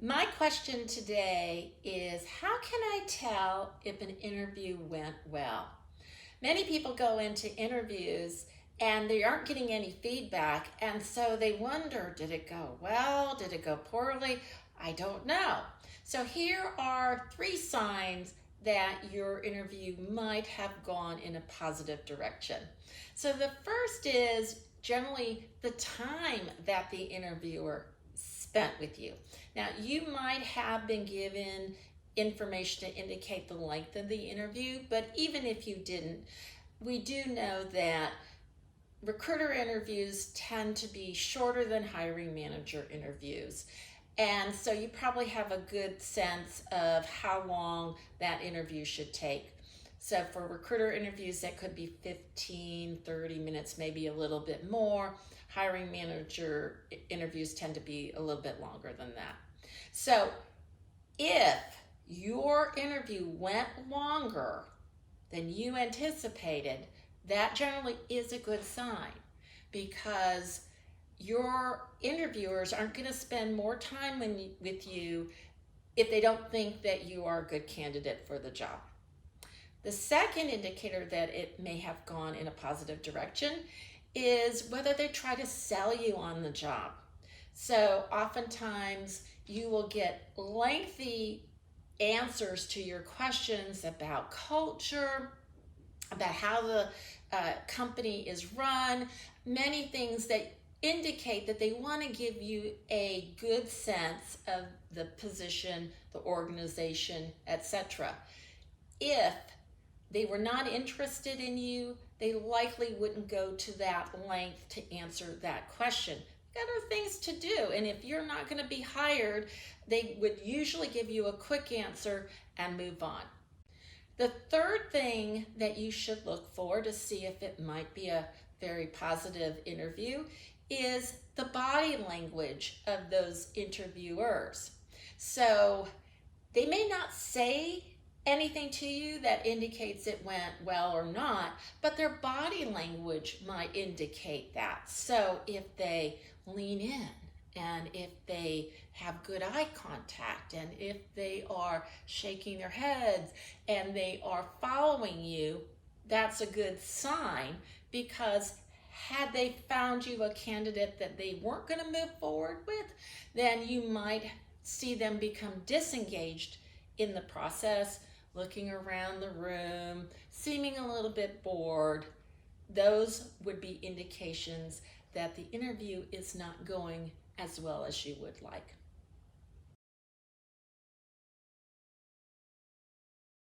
My question today is, how can I tell if an interview went well? Many people go into interviews and they aren't getting any feedback, and so they wonder, did it go well? Did it go poorly? I don't know. So here are three signs that your interview might have gone in a positive direction. So the first is generally the time that the interviewer spent with you. Now, you might have been given information to indicate the length of the interview, but even if you didn't, we do know that recruiter interviews tend to be shorter than hiring manager interviews. And so you probably have a good sense of how long that interview should take. So for recruiter interviews, that could be 15, 30 minutes, maybe a little bit more. Hiring manager interviews tend to be a little bit longer than that. So if your interview went longer than you anticipated, that generally is a good sign, because your interviewers aren't going to spend more time with you if they don't think that you are a good candidate for the job. The second indicator that it may have gone in a positive direction is whether they try to sell you on the job. So oftentimes you will get lengthy answers to your questions about culture, about how the company is run, many things that indicate that they want to give you a good sense of the position, the organization, etc. If they were not interested in you, they likely wouldn't go to that length to answer that question. Got other things to do, and if you're not going to be hired, they would usually give you a quick answer and move on. The third thing that you should look for to see if it might be a very positive interview is the body language of those interviewers. So they may not say anything to you that indicates it went well or not, but their body language might indicate that. So if they lean in, and if they have good eye contact, and if they are shaking their heads and they are following you, that's a good sign, because had they found you a candidate that they weren't going to move forward with, then you might see them become disengaged in the process, looking around the room, seeming a little bit bored. Those would be indications that the interview is not going as well as you would like.